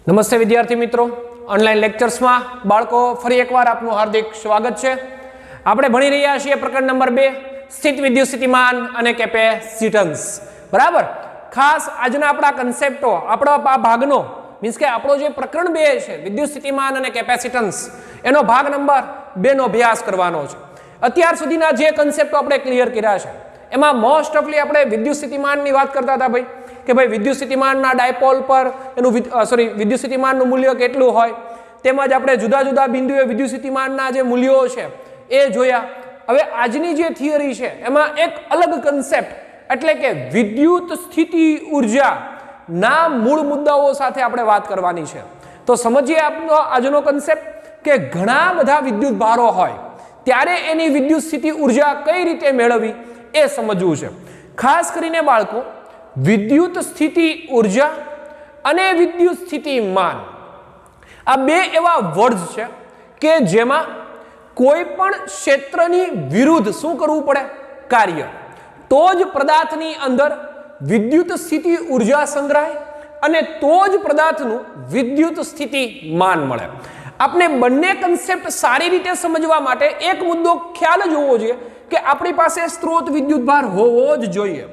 નમસ્તે વિદ્યાર્થી મિત્રો, ઓનલાઈન લેક્ચર્સમાં બાળકો ફરી એકવાર આપનું હાર્દિક સ્વાગત છે. આપણે ભણી રહ્યા છીએ પ્રકરણ નંબર 2 સ્થિત વિદ્યુત સ્થિતિમાન અને કેપેસિટન્સ. બરાબર. ખાસ આજના આપણા કન્સેપ્ટો આપણો આ ભાગનો મીન્સ કે આપણો જે પ્રકરણ 2 છે વિદ્યુત સ્થિતિમાન અને કેપેસિટન્સ એનો ભાગ નંબર 2 નો અભ્યાસ કરવાનો છે. અત્યાર સુધીના જે કન્સેપ્ટો આપણે ક્લિયર કર્યા છે એમાં મોસ્ટ ઓફલી આપણે વિદ્યુત સ્થિતિમાનની વાત કરતા હતા ભાઈ કે ભાઈ વિદ્યુત સ્થિતિમાનના ડાયપોલ પર એનું વિદ્યુત સ્થિતિમાનનું મૂલ્ય કેટલું હોય, તેમજ આપણે જુદા જુદા બિંદુએ વિદ્યુત સ્થિતિમાનના જે મૂલ્યો છે એ જોયા. હવે આજની જે થિયરી છે એમાં એક અલગ કન્સેપ્ટ એટલે કે વિદ્યુત સ્થિતિ ઉર્જા ના મૂળ મુદ્દાઓ સાથે આપણે વાત કરવાની છે. તો સમજીએ આપણો આજનો કન્સેપ્ટ કે ઘણા બધા વિદ્યુત ભારો હોય ત્યારે એની વિદ્યુત સ્થિતિ ઉર્જા કઈ રીતે મેળવવી એ સમજવું છે. ખાસ કરીને બાળકો વિદ્યુત સ્થિતિ ઉર્જા અને વિદ્યુત સ્થિતિમાન આ બે એવા વર્ડ્સ છે કે જેમાં કોઈ પણ ક્ષેત્રની વિરુદ્ધ શું કરવું પડે? કાર્ય. તો જ પદાર્થની અંદર વિદ્યુત સ્થિતિ ઉર્જા સંગ્રહાય અને તો જ પદાર્થનું વિદ્યુત સ્થિતિમાન મળે. આપણે બંને કન્સેપ્ટ સારી રીતે સમજવા માટે એક મુદ્દો ખ્યાલ જ હોવો જોઈએ કે આપણી પાસે સ્ત્રોત વિદ્યુતભાર હોવો જ જોઈએ.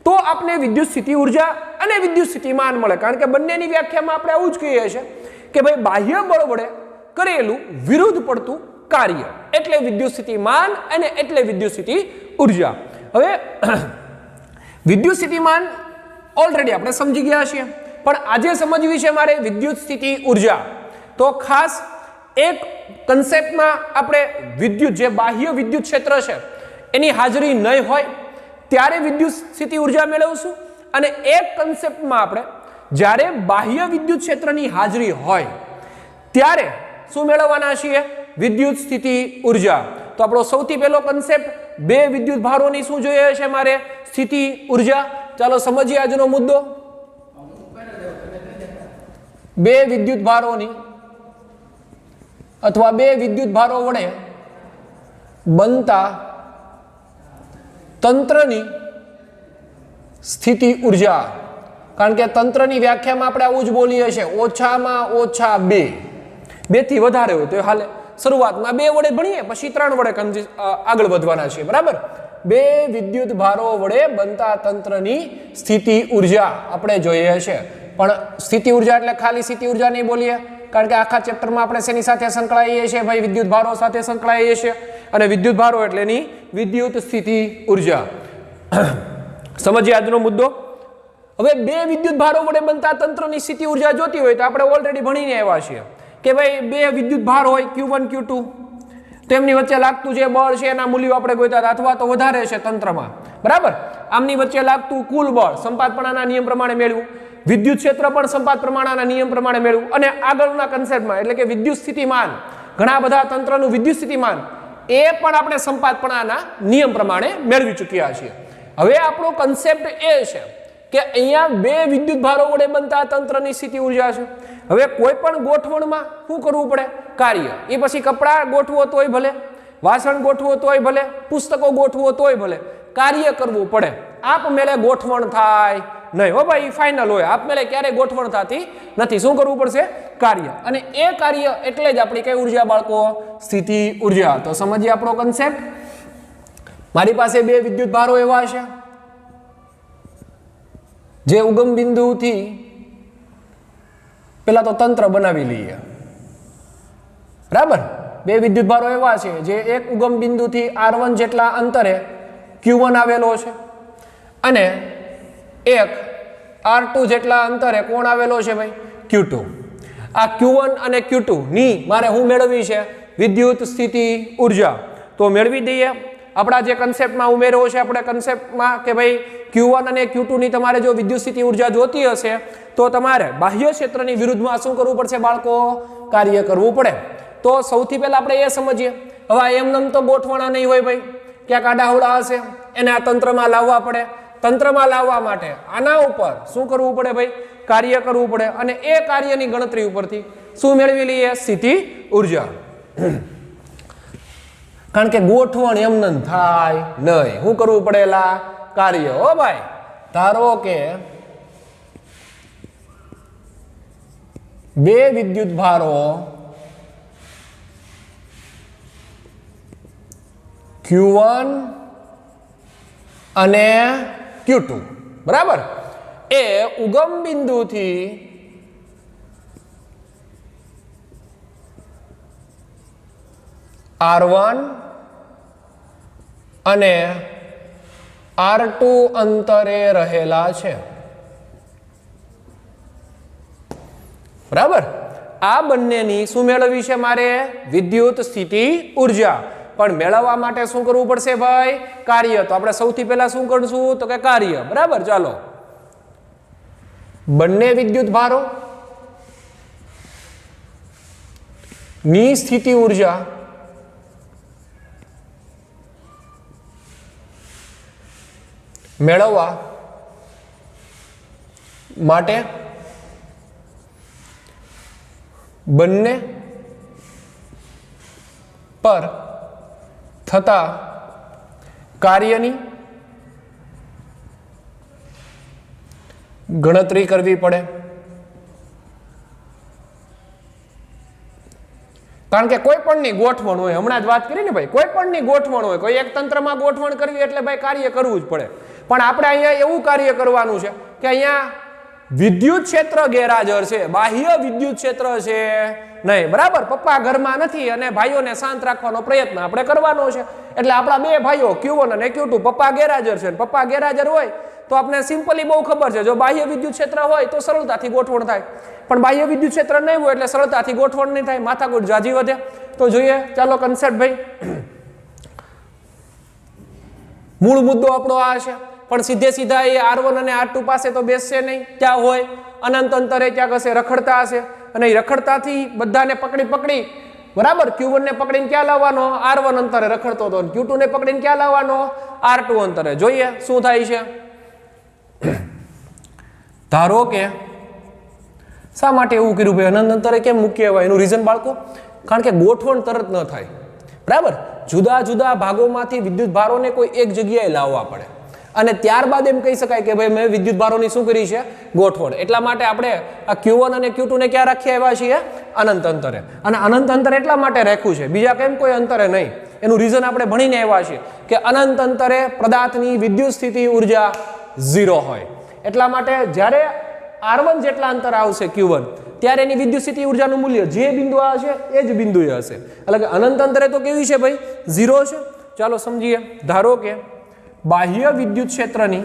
તો આપણે વિદ્યુત સ્થિતિ ઉર્જા અને વિદ્યુત સ્થિતિમાન મળે. કારણ કે બંનેની વ્યાખ્યામાં આપણે આવું જ કહીએ છીએ કે ભાઈ બાહ્ય બળ વડે કરેલું વિરુદ્ધ પડતું કાર્ય એટલે વિદ્યુત સ્થિતિમાન અને એટલે વિદ્યુત સ્થિતિ ઉર્જા. હવે વિદ્યુત સ્થિતિમાન ઓલરેડી આપણે સમજી ગયા છીએ, પણ આજે સમજવી છે મારે વિદ્યુત સ્થિતિ ઉર્જા. તો ખાસ એક કન્સેપ્ટમાં આપણે વિદ્યુત જે બાહ્ય વિદ્યુત ક્ષેત્ર છે એની હાજરી નહીં હોય ત્યારે વિદ્યુત સ્થિતિ ઉર્જા મેળવશું, અને એક કન્સેપ્ટમાં આપણે જ્યારે બાહ્ય વિદ્યુત ક્ષેત્રની હાજરી હોય ત્યારે શું મેળવવાના છીએ? વિદ્યુત સ્થિતિ ઉર્જા. તો આપણો સૌથી પહેલો કન્સેપ્ટ બે વિદ્યુત ભારોની શું જોઈએ છે મારે? સ્થિતિ ઉર્જા. ચાલો સમજીએ આજનો મુદ્દો. બે વિદ્યુત ભારોની અથવા બે વિદ્યુત ભારો વડે બનતા તંત્રની સ્થિતિ ઉર્જા. કારણ કે તંત્રની વ્યાખ્યામાં આપણે આવું જ બોલીએ છીએ, ઓછામાં ઓછા બે થી વધારે હોય તો હાલે. શરૂઆતમાં 2 વડે ભણીએ, પછી 3 વડે આગળ વધવાના છે. બરાબર. બે વિદ્યુત ભારો વડે બનતા તંત્રની સ્થિતિ ઉર્જા આપણે જોઈએ છે. પણ સ્થિતિ ઉર્જા એટલે ખાલી સ્થિતિ ઉર્જા નહીં બોલીએ, કારણ કે આખા ચેપ્ટરમાં આપણે શેની સાથે સંકળાઈએ છીએ? ભાઈ વિદ્યુત ભારો સાથે સંકળાઈએ છીએ, અને વિદ્યુત ભારો એટલે એની વિદ્યુત સ્થિતિ ઉર્જા. સમજીએ આજનો મુદ્દો. હવે બે વિદ્યુત ભારો વડે બનતા તંત્રની સ્થિતિ ઉર્જા જોતી હોય તો આપણે ઓલરેડી ભણીને આવ્યા છીએ કે ભાઈ બે વિદ્યુત ભાર હોય Q1 Q2, તેમની વચ્ચે લાગતું જે બળ છે એના મૂલ્યો આપણે ગોત્યા હતા, અથવા તો વધારે છે તંત્રમાં. બરાબર. આમની વચ્ચે લાગતું કુલ બળ સંપાતપણાના નિયમ પ્રમાણે મેળવ્યું, વિદ્યુત ક્ષેત્ર પણ સંપાતપ્રમાણના નિયમ પ્રમાણે મેળવ્યું, અને આગળના કન્સેપ્ટમાં એટલે કે વિદ્યુત સ્થિતિમાન, ઘણા બધા તંત્રનું વિદ્યુત સ્થિતિમાન એ પણ આપણે સંપાતપણાના નિયમ પ્રમાણે મેળવી ચૂક્યા છીએ. હવે આપણો કન્સેપ્ટ એ છે કે અહીંયા બે વિદ્યુત ભારો વડે બનતા તંત્રની સ્થિતિ ઉર્જા છે. હવે કોઈ પણ ગોઠવણમાં શું કરવું પડે? કાર્ય. એ પછી કપડાં ગોઠવો તોય ભલે, વાસણ ગોઠવો તોય ભલે, પુસ્તકો ગોઠવો તોય ભલે, કાર્ય કરવું પડે. આપમેળે ગોઠવણ થાય નહીં હો ભાઈ, ફાઇનલ હોય. આપમેળે ક્યારેય ગોઠવણ થતી નથી. શું કરવું પડશે? કાર્ય. અને એ કાર્ય એટલે જ આપણી કઈ ઉર્જા બાળકો? સ્થિતિ ઉર્જા. તો સમજીએ આપણો કન્સેપ્ટ. મારી પાસે બે વિદ્યુત ભારો એવા છે જે ઉગમ બિંદુથી પેલા તો તંત્ર બનાવી લઈએ. બરાબર. બે વિદ્યુત ભારો એવા છે જે એક ઉગમ બિંદુથી R1 જેટલા અંતરે Q1 આવેલો છે, અને એક R2 જેટલા અંતરે કોણ આવેલો છે ભાઈ? Q2. આ Q1 અને Q2 ની મારે શું મેળવવી છે? વિદ્યુત સ્થિતિ ઉર્જા. તો મેળવી દઈએ. આપણા જે કન્સેપ્ટમાં ઉમેરો છે આપણે કન્સેપ્ટમાં કે ભાઈ Q1 અને Q2 ની તમારે જો વિદ્યુત સ્થિતિ ઉર્જા જોતી હશે તો તમારે બાહ્ય ક્ષેત્રની વિરુદ્ધમાં શું કરવું પડશે બાળકો? કાર્ય કરવું પડે. તો સૌથી પહેલા આપણે એ સમજીએ. હવે એમનેમ તો ગોઠવણા નહીં હોય ભાઈ, ક્યાંક આડાહવડા હશે, એને આ તંત્રમાં લાવવા પડે. તંત્રમાં લાવવા માટે આના ઉપર શું કરવું પડે ભાઈ? કાર્ય કરવું પડે. અને એ કાર્યની ગણતરી ઉપરથી શું મેળવી લઈએ? સ્થિતિ ઉર્જા. કારણ કે ગોઠવણ એમને થાય નહીં. શું કરવું પડેલા? કાર્ય. હો ભાઈ, ધારો કે બે વિદ્યુત ભારો Q1 અને Q2 બરાબર એ ઉગમ બિંદુથી R1 અને R2 અંતરે રહેલા છે બરાબર આ બંનેની શું મેળવવી છે મારે વિદ્યુત સ્થિતિ ઊર્જા પણ મેળવવા માટે શું કરવું પડશે ભાઈ કાર્ય તો આપણે સૌથી પહેલા શું કરશું તો કે કાર્ય બરાબર ચાલો બંને વિદ્યુત ભારો ની સ્થિતિ ઊર્જા મેળવવા માટે બંને પર થતા કાર્યની ગણતરી કરવી પડે કારણ કે કોઈ પણની ગોઠવણ હોય હમણાં જ વાત કરી ને ભાઈ કોઈ પણની ગોઠવણ હોય કોઈ એક તંત્રમાં ગોઠવણ કરવી એટલે ભાઈ કાર્ય કરવું જ પડે પણ આપણે અહીંયા એવું કાર્ય કરવાનું છે કે અહીંયા વિદ્યુત ક્ષેત્ર ગેરહાજર છે બાહ્ય વિદ્યુત ક્ષેત્ર છે નહીં બરાબર પપ્પા ઘરમાં નથી અને ભાઈઓને શાંત રાખવાનો પ્રયત્ન આપણે કરવાનો છે એટલે આપણા બે ભાઈઓ Q1 અને Q2 પપ્પા ગેરહાજર છે પપ્પા ગેરહાજર હોય તો આપણે સિમ્પલી બહુ ખબર છે જો બાહ્ય વિદ્યુત ક્ષેત્ર હોય તો સરળતાથી ગોઠવણ થાય પણ બાહ્ય વિદ્યુત ક્ષેત્ર નહીં હોય એટલે સરળતાથી ગોઠવણ નહીં થાય માથાકૂટ જાજી વધે તો જોઈએ ચાલો કન્સેપ્ટ ભાઈ મૂળ મુદ્દો આપણો આ છે પણ સીધે સીધા એ R1 અને R2 પાસે તો બેસશે નહીં ત્યાં હોય અનંત અંતરે ક્યાંક હશે રખડતા હશે અને એ રખડતાથી બધાને પકડી બરાબર Q1 ને પકડીને ક્યાં લાવવાનો R1 અંતરે રખડતો હતો Q2 ને પકડીને ક્યાં લાવવાનો R2 અંતરે જોઈએ શું થાય છે ધારો કે શા માટે એવું કર્યું ભાઈ અનંત અંતરે કેમ મૂકી આવ્યા એનું રીઝન બાળકો કારણ કે ગોઠવણ તરત ન થાય બરાબર જુદા જુદા ભાગોમાંથી વિદ્યુત ભારોને કોઈ એક જગ્યાએ લાવવા પડે અને ત્યારબાદ એમ કહી શકાય કે ભાઈ મેં વિદ્યુત ભારોની શું કરી છે ગોઠવણ એટલા માટે આપણે આ Q1 અને Q2 ને ક્યાં રાખી આવ્યા છીએ અનંત અંતરે અને અનંત અંતરે એટલા માટે રાખ્યું છે બીજા કેમ કોઈ અંતરે નહીં એનું રીઝન આપણે ભણીને આવ્યા છીએ કે અનંત અંતરે પદાર્થની વિદ્યુત સ્થિતિ ઊર્જા 0 હોય એટલા માટે જ્યારે R1 જેટલા અંતર આવશે Q1 ત્યારે એની વિદ્યુત સ્થિતિ ઊર્જાનું મૂલ્ય જે બિંદુ હશે એ જ બિંદુએ હશે એટલે કે અનંત અંતરે તો કેવી છે ભાઈ 0 છે ચાલો સમજીએ ધારો કે બાહ્ય વિદ્યુત ક્ષેત્રની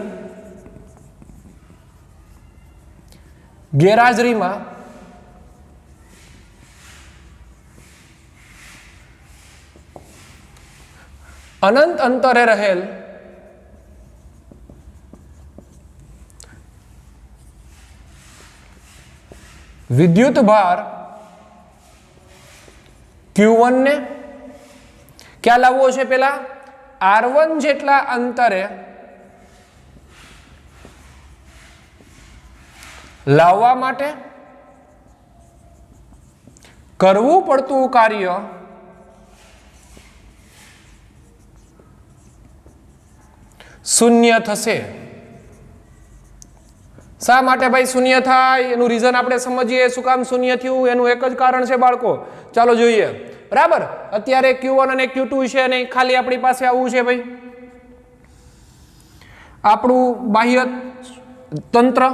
ગેરહાજરીમાં અનંત અંતરે રહેલ વિદ્યુત ભાર Q1 ને ક્યાં લાવવો છે પેલા R1 જેટલા અંતરે લાવવા માટે કરવું પડતું કાર્ય શૂન્ય થશે શા માટે ભાઈ શૂન્ય થાય એનું રીઝન આપણે સમજીએ શું કામ શૂન્ય થયું એનું એક જ કારણ છે બાળકો ચાલો જોઈએ બરાબર અત્યારે Q1 અને Q2 છે નહીં ખાલી આપણી પાસે આવું છે ભાઈ આપણું બાહ્ય તંત્ર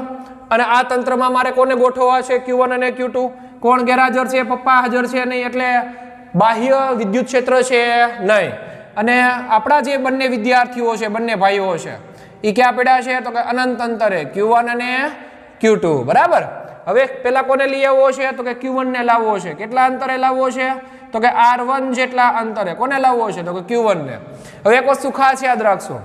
અને આ તંત્રમાં મારે કોને ગોઠવવા છે Q1 અને Q2 કોણ ગેરહાજર છે પપ્પા હાજર છે નહીં એટલે બાહ્ય વિદ્યુત ક્ષેત્ર છે નહીં અને આપણા જે બંને વિદ્યાર્થીઓ છે બંને ભાઈઓ છે એ ક્યાં પડ્યા છે તો કે અનંત અંતરે Q1 અને Q2 બરાબર હવે પેલા કોને લઈ આવવો છે તો કે Q1 ને લાવવો છે કેટલા અંતરે લાવવો છે તો કે R1 જેટલા અંતરે કોને લાવવો છે તો કે Q1 ને હવે એક વસ્તુ ખાસ યાદ રાખશો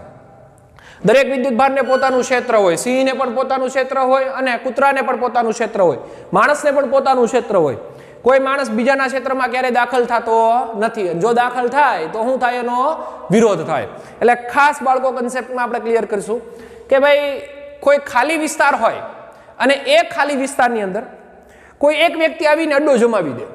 દરેક વિદ્યુત ભારને પોતાનું ક્ષેત્ર હોય સિંહને પણ પોતાનું ક્ષેત્ર હોય અને કૂતરાને પણ પોતાનું ક્ષેત્ર હોય માણસને પણ પોતાનું ક્ષેત્ર હોય કોઈ માણસ બીજાના ક્ષેત્રમાં ક્યારે દાખલ થતો નથી જો દાખલ થાય તો શું થાય એનો વિરોધ થાય એટલે ખાસ બાળકો કન્સેપ્ટમાં આપણે ક્લિયર કરીશું કે ભાઈ કોઈ ખાલી વિસ્તાર હોય અને એ ખાલી વિસ્તારની અંદર કોઈ એક વ્યક્તિ આવીને અડ્ડો જમાવી દે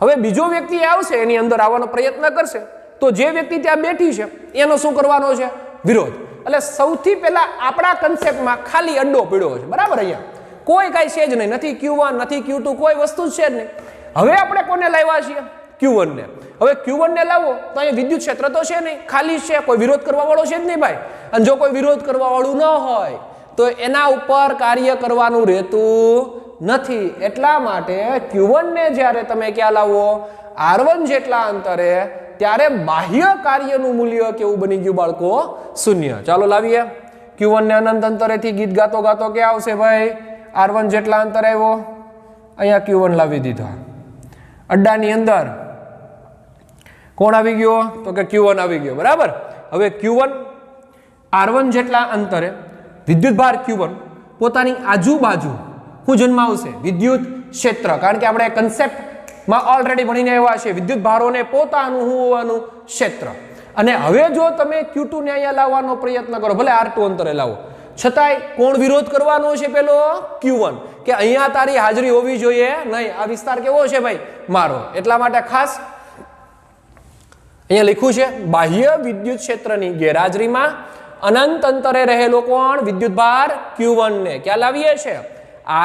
હવે બીજો વ્યક્તિ આવશે એની અંદર આવવાનો પ્રયત્ન કરશે તો જે વ્યક્તિ ત્યાં બેઠી છે એનો શું કરવાનો છે વિરોધ એટલે સૌથી પહેલા આપણા કન્સેપ્ટમાં ખાલી અડ્ડો પડ્યો છે બરાબર અહીંયા કોઈ કાંઈ છે જ નહીં, નથી Q1 નથી Q2, કોઈ વસ્તુ જ છે જ નહીં. હવે આપણે કોને લાવ્યા છીએ? Q1 ને. હવે Q1 ને લાવો તો અહીંયા વિદ્યુત ક્ષેત્ર તો છે નહીં, ખાલી છે, કોઈ વિરોધ કરવા વાળો છે જ નહીં ભાઈ. અને જો કોઈ વિરોધ કરવા વાળું ન હોય તો એના ઉપર કાર્ય કરવાનું રહેતું નથી. એટલા માટે Q1 ને જ્યારે તમે ક્યાં લાવો? R1 જેટલા અંતરે, ત્યારે બાહ્ય કાર્યનું મૂલ્ય કેવું બની ગયું બાળકો? શૂન્ય. ચાલો લાવીએ. Q1 ને અનંત અંતરેથી ગીત ગાતો ગાતો ક્યાં આવશે ભાઈ? R1 જેટલા અંતરે આવ્યો, અહીંયા Q1 લાવી દીધો. અડ્ડાની અંદર કોણ આવી ગયો? તો કે Q1 આવી ગયો. બરાબર. હવે Q1 R1 જેટલા અંતરે વિદ્યુત ભાર Q1 પોતાની આજુબાજુ શું જન્માવશે? વિદ્યુત ક્ષેત્ર. કારણ કે આપણે કન્સેપ્ટમાં ઓલરેડી ભણીને આવ્યા છે, વિદ્યુત ભારોને પોતાનું શું હોવાનું? ક્ષેત્ર. અને હવે જો તમે Q2 ને અહીંયા લાવવાનો પ્રયત્ન કરો, ભલે R2 અંતરે લાવો, છતાંય કોણ વિરોધ કરવાનો છે? પેલો Q1, કે અહીંયા તારી હાજરી હોવી જોઈએ નહીં. આ વિસ્તાર કેવો છે ભાઈ? મારો. એટલા માટે ખાસ અહીંયા લખ્યું છે, બાહ્ય વિદ્યુત ક્ષેત્રની ગેરહાજરીમાં અનંત અંતરે રહેલો કોણ? વિદ્યુત ભાર Q1 ને ક્યાં લાવીએ છે?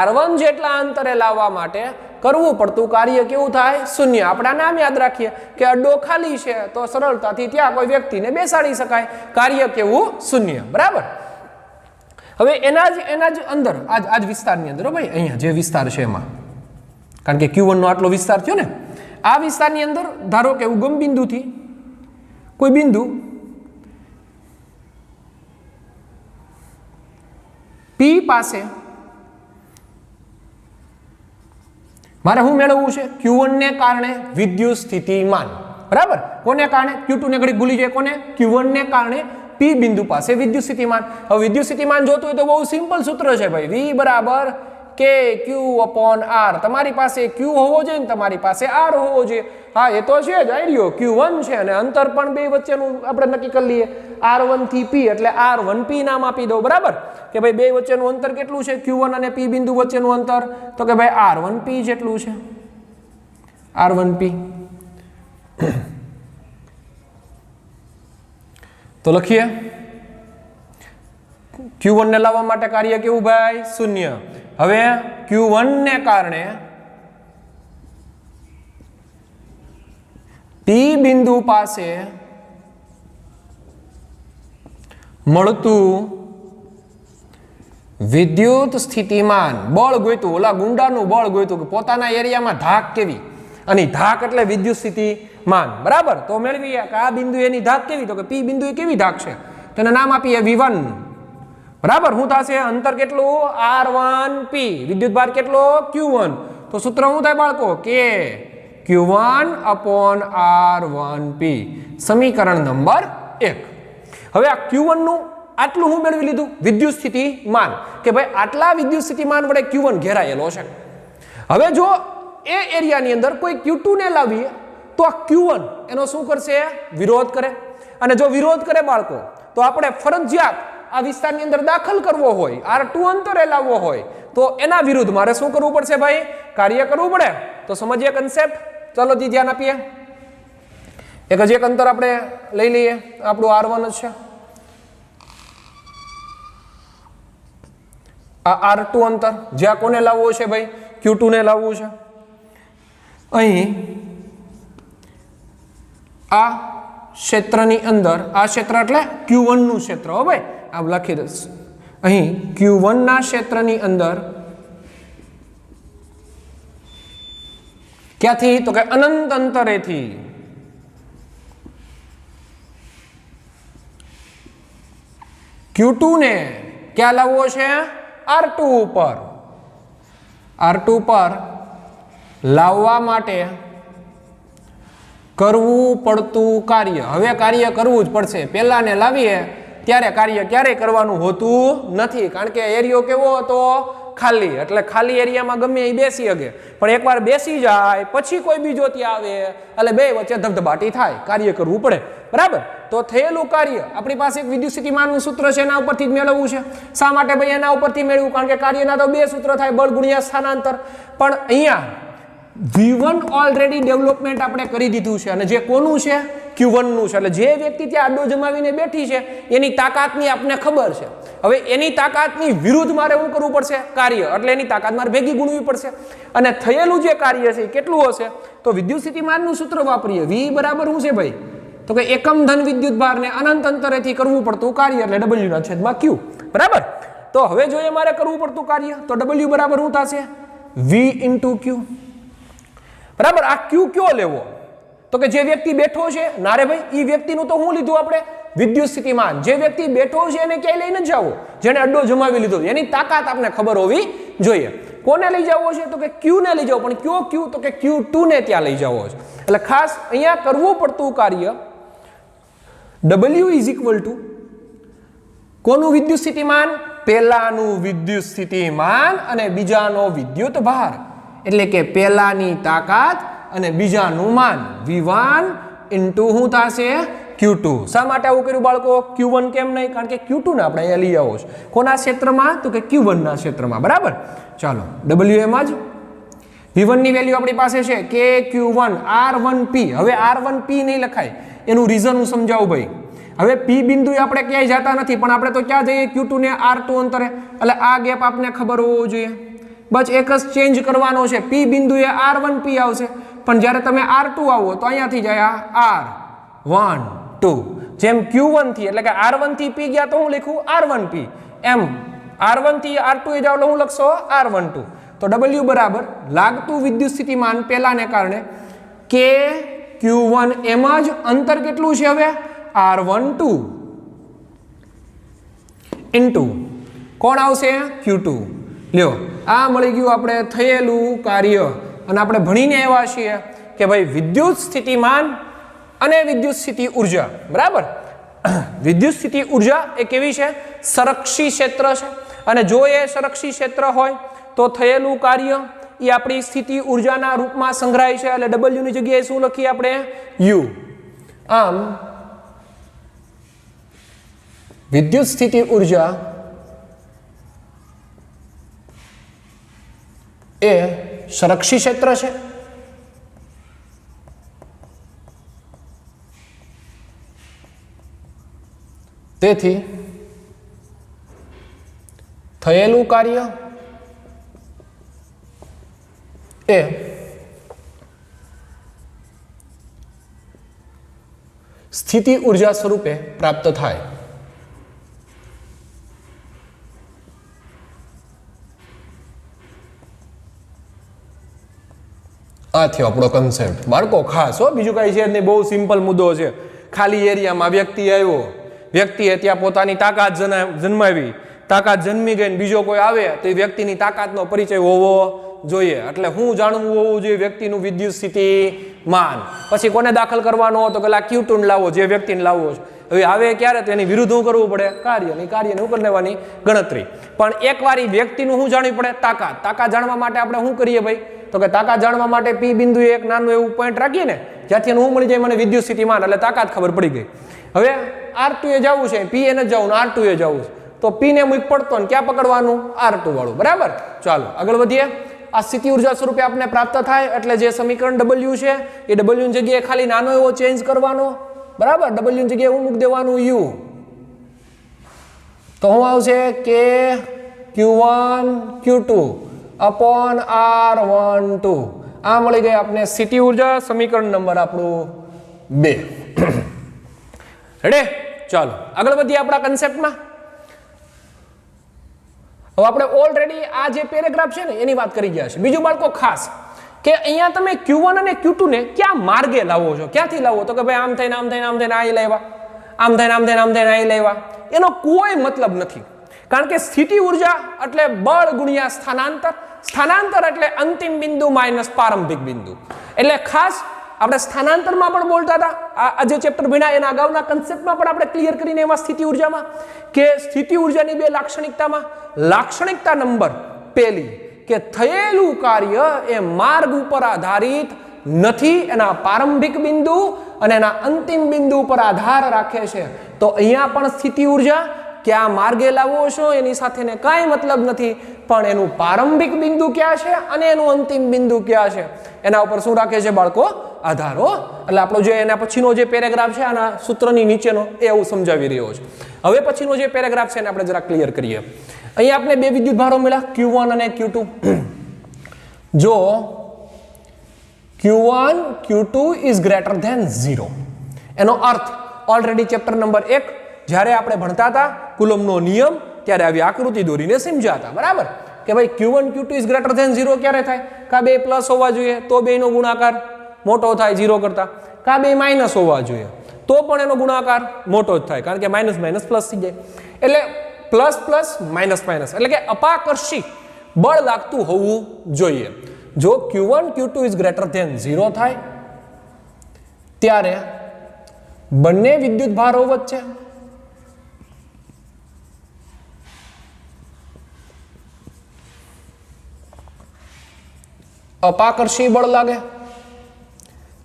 R1 જેટલા અંતરે લાવવા માટે કરવું પડતું કાર્ય કેવું થાય? શૂન્ય. આપણા નામ યાદ રાખીએ કે અડ્ડો ખાલી છે તો સરળતાથી ત્યાં કોઈ વ્યક્તિને બેસાડી શકાય. કાર્ય કેવું? શૂન્ય. બરાબર. હવે એના જ અંદર આજ વિસ્તારની અંદર ભાઈ, અહીંયા જે વિસ્તાર છે એમાં, કારણ કે Q1 નો આટલો વિસ્તાર થયો ને, આ વિસ્તારની અંદર ધારો કે ઉગમ બિંદુથી કોઈ બિંદુ P પાસે મારે શું મેળવવું છે? Q1 ને કારણે વિદ્યુત સ્થિતિમાન. બરાબર. કોને કારણે? Q2 ને ઘડી ભૂલી જાય. કોને? Q1 ને કારણે P બિંદુ પાસે વિદ્યુત સ્થિતિમાન. હવે વિદ્યુત સ્થિતિમાન જોતું હોય તો બહુ સિમ્પલ સૂત્ર છે ભાઈ, V બરાબર KQ/R. તમારી પાસે Q હોવો જોઈએ ને તમારી પાસે R હોવો જોઈએ. હા, એ તો છે જ. આવી રહ્યો Q1 છે અને અંતર પણ બે વચ્ચેનું આપણે નક્કી કરી લઈએ, R1 થી P, એટલે R1P નામ આપી દો. બરાબર. કે ભાઈ બે વચ્ચેનું અંતર કેટલું છે? Q1 અને P બિંદુ વચ્ચેનું અંતર તો કે ભાઈ R1P જેટલું છે. R1P તો લખીએ. Q1 ને લાવવા માટે કાર્ય કેવું ભાઈ? શૂન્ય. હવે Q1 ને કારણે P બિંદુ પાસે મળતું વિદ્યુત સ્થિતિમાન બળ ગોઈતું, ઓલા ગુંડાનું બળ ગોઈતું કે પોતાના એરિયામાં ધાક કેવી, અને ધાક એટલે વિદ્યુત સ્થિતિમાન. બરાબર. તો મેળવીએ કે આ બિંદુ એની ધાક કેવી, તો કે P બિંદુ એ કેવી ધાક છે, તેને નામ આપીએ V1. બરાબર. શું થશે? અંતર કેટલું? R1P. વિદ્યુત ભાર કેટલો? Q1. તો સૂત્ર શું થાય બાળકો? કે Q1/R1P. સમીકરણ નંબર 1. હવે આ Q1 નું આટલું હું મેળવી લીધું? વિદ્યુત સ્થિતિમાન. કે ભાઈ આટલા વિદ્યુત સ્થિતિમાન વડે Q1 ઘેરાયેલો છે. હવે જો એ એરિયાની અંદર કોઈ Q2 ને લાવીએ તો આ Q1 એનો શું કરશે? વિરોધ કરે. અને જો વિરોધ કરે બાળકો તો આપણે ફરજિયાત આ વિસ્તારની અંદર દાખલ કરવો હોય, R2 અંતરે લાવવો હોય તો એના વિરુદ્ધ મારે શું કરવું પડશે ભાઈ? કાર્ય કરવું પડે. તો સમજીએ કન્સેપ્ટ. ચલો જી ધ્યાન આપીએ. એક જ એક અંતર આપણે લઈ લઈએ, આપણું R1 જ છે. આ R2 અંતર જ્યાં કોને લાવવું છે ભાઈ? Q2 ને લાવવું છે. અહીં આ ક્ષેત્રની અંદર, આ ક્ષેત્ર એટલે Q1 નું ક્ષેત્ર. હો ભાઈ, આ લખી દઈશ. અહીં Q1 ના ક્ષેત્રની અંદર ક્યાંથી? તો કે અનંત અંતરેથી Q2 ને ક્યાં લાવવો છે? R2 ઉપર. R2 પર લાવવા માટે કરવું પડતું કાર્ય. હવે કાર્ય કરવું જ પડશે. પહેલાને લાવીએ ત્યારે કાર્ય ક્યારેય કરવાનું હોતું નથી, કારણ કે એરિયો કેવો હતો? ખાલી. એટલે ખાલી એરિયામાં ગમે એ બેસી શકે, પણ એકવાર બેસી જાય પછી કોઈ બીજો ત્યાં આવે એટલે બે વચ્ચે ધબધબાટી થાય, કાર્ય કરવું પડે. બરાબર. તો થયેલું કાર્ય આપણી પાસે એક વિદ્યુત સ્થિતિમાનનું સૂત્ર છે, એના ઉપરથી જ મેળવવું છે. શા માટે ભાઈ એના ઉપરથી મેળવ્યું? કારણ કે કાર્યના તો બે સૂત્ર થાય, બળ ગુણ્યા સ્થાનાંતર. પણ અહીંયા V1 ઓલરેડી ડેવલપમેન્ટ આપણે કરી દીધું છે, અને જે કોનું છે? Q1 નું છે એટલે જે વ્યક્તિ ત્યાં આડો જમાવીને બેઠી છે એની તાકાતની આપને ખબર છે હવે એની તાકાતની વિરુદ્ધ મારે શું કરવું પડશે કાર્ય એટલે એની તાકાત મારે ભેગી ગુણવી પડશે અને થયેલું જે કાર્ય છે એ કેટલું હશે તો વિદ્યુત સ્થિતિમાનનું સૂત્ર વાપરીએ V બરાબર શું છે ભાઈ તો કે એકમ ધન વિદ્યુત ભારને અનંત અંતરેથી કરવું પડતું કાર્ય એટલે W ના છેદમાં Q બરાબર તો હવે જોઈએ મારે કરવું પડતું કાર્ય તો W બરાબર શું થશે V into Q બરાબર આ Q કયો લેવો તો કે જે વ્યક્તિ બેઠો છે ના રે ભાઈ એ વ્યક્તિનું તો શું લીધું આપણે વિદ્યુત સ્થિતિમાન જે વ્યક્તિ બેઠો છે એને ક્યાંય લઈને જ જાવો જેને અડ્ડો જમાવી લીધો એની તાકાત આપણે ખબર હોવી જોઈએ કોને લઈ જવો છે તો કે Q ને લઈ જાવો પણ કયો Q તો કે Q2 ને ત્યાં લઈ જવો છે એટલે ખાસ અહીંયા કરવું પડતું કાર્ય W is equal to કોનું વિદ્યુત સ્થિતિમાન પહેલાનું વિદ્યુત સ્થિતિમાન અને બીજાનો વિદ્યુત ભાર એટલે કે પહેલાની તાકાત અને બીજાનું માન V1 into શું થશે Q2 શા માટે આવું કર્યું બાળકો Q1 કેમ નહીં કારણ કે Q2 ને આપણે અહીંયા લઈ આવો છે કોના ક્ષેત્રમાં તો કે Q1 ના ક્ષેત્રમાં બરાબર ચાલો W એમ જ V1 ની વેલ્યુ આપણી પાસે છે કે Q1 R1P હવે R1P નહીં લખાય એનું રીઝન હું સમજાવું ભાઈ હવે P બિંદુએ આપણે ક્યાંય જતા નથી પણ આપણે તો ક્યાં જઈએ Q2 ને R2 અંતરે એટલે આ ગેપ આપને ખબર હોવો જોઈએ બસ એક જ ચેન્જ કરવાનો છે P બિંદુએ R1P આવશે પણ જ્યારે તમે R2 આવો તો અહીંયાથી જાય R1 2 જેમ Q1 થી એટલે કે R1 થી P ગયા તો હું લખું R1P એમ R1 થી R2 એ જાવ એટલે હું લખશો R12 તો W બરાબર લાગતું વિદ્યુત સ્થિતિમાન પહેલાને કારણે કે Q1 એમ જ અંતર કેટલું છે હવે R12 ઇન્ટુ કોણ આવશે Q2 લ્યો આ મળી ગયું આપણે થયેલું કાર્ય અને આપણે ભણીને આવ્યા છીએ કે ભાઈ વિદ્યુત સ્થિતિમાન અને વિદ્યુત સ્થિતિ ઉર્જા બરાબર વિદ્યુત સ્થિતિ ઉર્જા એ કેવી છે સંરક્ષી ક્ષેત્ર છે અને જો એ સંરક્ષી ક્ષેત્ર હોય તો થયેલું કાર્ય એ આપણી સ્થિતિ ઉર્જાના રૂપમાં સંગ્રહાય છે એટલે W ની જગ્યાએ શું લખીએ આપણે U આમ વિદ્યુત સ્થિતિ ઉર્જા એ સંરક્ષી ક્ષેત્ર છે તેથી થયેલું કાર્ય એ સ્થિતિ ઉર્જા સ્વરૂપે પ્રાપ્ત થાય આ થયો આપણો કન્સેપ્ટ બાળકો ખાસ હો બીજું કઈ છે નહીં બહુ સિમ્પલ મુદ્દો છે ખાલી એરિયામાં વ્યક્તિ આવ્યો વ્યક્તિએ ત્યાં પોતાની તાકાત જન્માવી તાકાત જન્મી ગઈ ને બીજો કોઈ આવે તો એ વ્યક્તિની તાકાતનો પરિચય હોવો જોઈએ એટલે હું જાણવું હોવું જોઈએ વ્યક્તિનું વિદ્યુત સ્થિતિમાન પછી કોને દાખલ કરવાનો તો પેલા Q2 ને લાવો જે વ્યક્તિને લાવવો છે હવે આવે ક્યારે તો એની વિરુદ્ધ શું કરવું પડે કાર્યને શું કરી લેવાની ગણતરી પણ એકવાર એ વ્યક્તિનું શું જાણવું પડે તાકાત જાણવા માટે આપણે શું કરીએ ભાઈ તો કે તાકાત જાણવા માટે P બિંદુએ એક નાનું એવું પોઈન્ટ રાખીએ ને જ્યાંથી હું મળી જાય મને વિદ્યુત સ્થિતિમાન એટલે તાકાત ખબર પડી ગઈ હવે R2 એ જવું છે P એને જવું ને R2 એ જવું છે તો P ને મૂક પડતો ને ક્યાં પકડવાનું R2 વાળું બરાબર ચાલો આગળ વધીએ આ સ્થિતિ ઉર્જા સ્વરૂપે આપણે પ્રાપ્ત થાય એટલે જે સમીકરણ W છે એ W ની જગ્યાએ ખાલી નાનો એવો ચેન્જ કરવાનો બરાબર W ની જગ્યાએ હું મૂકી દેવાનું U તો શું આવશે કે Q1 Q2 upon R12 આ મળી ગઈ આપણે સ્થિતિ ઉર્જા સમીકરણ નંબર આપણું 2 રેડી ચાલો આગળ વધીએ આપણા કન્સેપ્ટમાં હવે આપણે ઓલરેડી આ જે પેરેગ્રાફ છે ને એની વાત કરી ગયા છે બીજું બાળકો ખાસ કે અહીંયા તમે Q1 અને Q2 ને ક્યાં માર્ગે લાવો છો ક્યાંથી લાવો તો કે ભાઈ આમ થઈને આમ થઈને આમ થઈને આ લાવ્યા આમ થઈને આમ થઈને આમ થઈને આ લાવ્યા એનો કોઈ મતલબ નથી કારણ કે સ્થિતિ ઉર્જા એટલે બળ ગુણ્યા સ્થાનાંતર એટલે અંતિમ બિંદુ માઇનસ પ્રારંભિક બિંદુ એટલે ખાસ આપણે સ્થાનાંતરમાં પણ બોલતા હતા આ જે ચેપ્ટર ભણ્યા એના અગાઉના કન્સેપ્ટમાં પણ આપણે ક્લિયર કરીને એમાં સ્થિતિ ઉર્જામાં કે સ્થિતિ ઉર્જાની બે લાક્ષણિકતામાં લાક્ષણિકતા નંબર પહેલી કે થયેલું કાર્ય એ માર્ગ ઉપર આધારિત નથી એના પ્રારંભિક બિંદુ અને એના અંતિમ બિંદુ પર આધાર રાખે છે તો અહીંયા પણ સ્થિતિ ઉર્જા ક્યાં માર્ગે લાવવો છો એની સાથેને કાંઈ મતલબ નથી, પણ એનું પ્રારંભિક બિંદુ ક્યાં છે અને એનું અંતિમ બિંદુ ક્યાં છે એના ઉપર શું રાખે છે બાળકો? આધારો. એટલે આપણો જે એના પછીનો જે પેરેગ્રાફ છે આના સૂત્રની નીચેનો એ એવું સમજાવી રહ્યો છે. હવે પછીનો જે પેરેગ્રાફ છે એને આપણે જરા ક્લિયર કરીએ. અહીંયા આપણે બે વિદ્યુત ભારો મળ્યા Q1 અને Q2. જો Q1 Q2 is greater than 0 એનો અર્થ ઓલરેડી ચેપ્ટર નંબર 1 જ્યારે આપણે ભણતા હતા કુલમ્બનો નિયમ ત્યારે આવી આકૃતિ દોરીને સમજ્યા હતા, બરાબર? કે ભાઈ Q1 Q2 is greater than 0 ક્યારે થાય? કા બે પ્લસ હોવા જોઈએ તો બેનો ગુણાકાર મોટો થાય 0 કરતા, કા બે માઇનસ હોવા જોઈએ તો પણ એનો ગુણાકાર મોટો જ થાય, કારણ કે માઇનસ માઇનસ પ્લસ થઈ જાય. એટલે પ્લસ પ્લસ માઇનસ માઇનસ એટલે કે અપાકર્ષી બળ લાગતું હોવું જોઈએ. જો Q1 Q2 is greater than 0 થાય ત્યારે બંને વિદ્યુત ભારો વચ્ચે અપાકર્ષી બળ લાગે.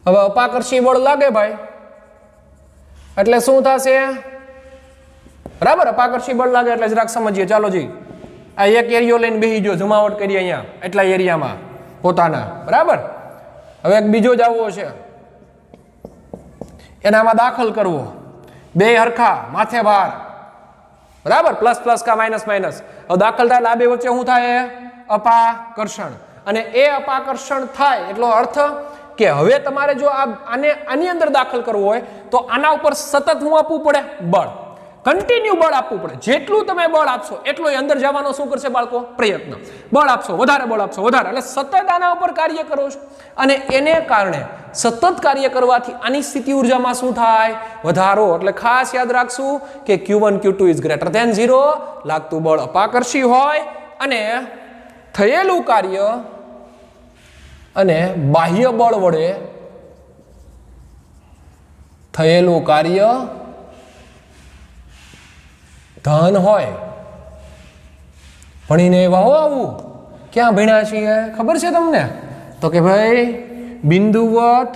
હવે અપાકર્ષી બળ લાગે ભાઈ એટલે શું થશે? બરાબર, અપાકર્ષી બળ લાગે એટલે જરાક સમજીએ. ચાલો જી, આ એક એરિયો લઈને બેસી ગયો, જમાવટ કરીએ અહીંયા એટલા એરિયામાં પોતાના, બરાબર? હવે એક બીજો જ આવવો છે, એનામાં દાખલ કરવો, બે હરખા માથે ભાર, બરાબર? પ્લસ પ્લસ કા માઇનસ માઇનસ. હવે દાખલ થાય એટલે આ બે વચ્ચે શું થાય? અપાકર્ષણ. અને એ અપાકર્ષણ થાય એટલો અર્થ કે હવે તમારે જો આની અંદર દાખલ કરવો હોય તો આના ઉપર સતત શું આપવું પડે? બળ. કન્ટિન્યુ બળ આપવું પડે. જેટલું તમે બળ આપશો એટલો અંદર જવાનો શું કરશે બાળકો? પ્રયત્ન. બળ આપશો, વધારે બળ આપશો, વધારે, એટલે સતત આના ઉપર કાર્ય કરો છો અને એને કારણે સતત કાર્ય કરવાથી આની સ્થિતિ ઉર્જામાં શું થાય? વધારો. એટલે ખાસ યાદ રાખશું કે Q1 Q2 is greater than 0 લાગતું બળ અપાકર્ષી હોય અને થયેલું કાર્ય અને બાહ્ય બળ વડે થયેલું કાર્ય ધન હોય. ભણીને એવા હો આવું. ક્યાં ભણ્યા છીએ ખબર છે તમને? તો કે ભાઈ બિંદુવત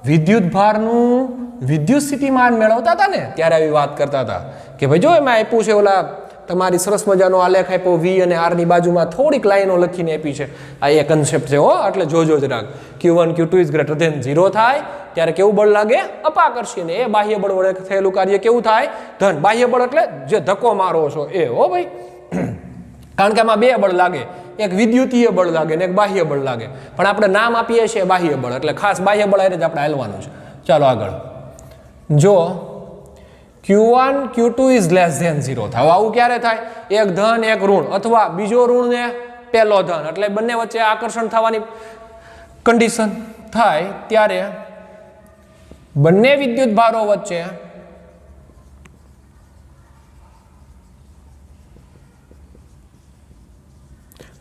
વિદ્યુત ભારનું વિદ્યુત સ્થિતિમાન મેળવતા હતા ને ત્યારે આવી વાત કરતા હતા કે ભાઈ જો એમાં આપ્યું છે ઓલા તમારી સરસ મજાનો આલેખ આપ્યો V અને R ની બાજુમાં થોડીક લાઈનો લખીને આપી છે. આ એક કન્સેપ્ટ છે હો, એટલે જોજો જરાક. Q1 Q2 is greater than 0 થાય ત્યારે કેવું બળ લાગે? અપાકર્ષી. ને એ બાહ્ય બળ વડે થયેલું કાર્ય કેવું થાય? ધન. બાહ્ય બળ એટલે જે ધક્કો મારો છો એ હો ભાઈ. કારણ કે આમાં બે બળ લાગે, એક વિદ્યુતીય બળ લાગે ને એક બાહ્ય બળ લાગે, પણ આપણે નામ આપીએ છીએ બાહ્ય બળ, એટલે ખાસ બાહ્ય બળ આને જ આપણે હાલવાનું છે. ચાલો આગળ. જો Q1 Q2 is less than 0 થાય, આવું ક્યારે થાય? એક ધન એક ઋણ, અથવા બીજો ઋણ ને પહેલો ધન, એટલે બંને વચ્ચે આકર્ષણ થવાની કન્ડિશન થાય ત્યારે બંને વિદ્યુત ભારો વચ્ચે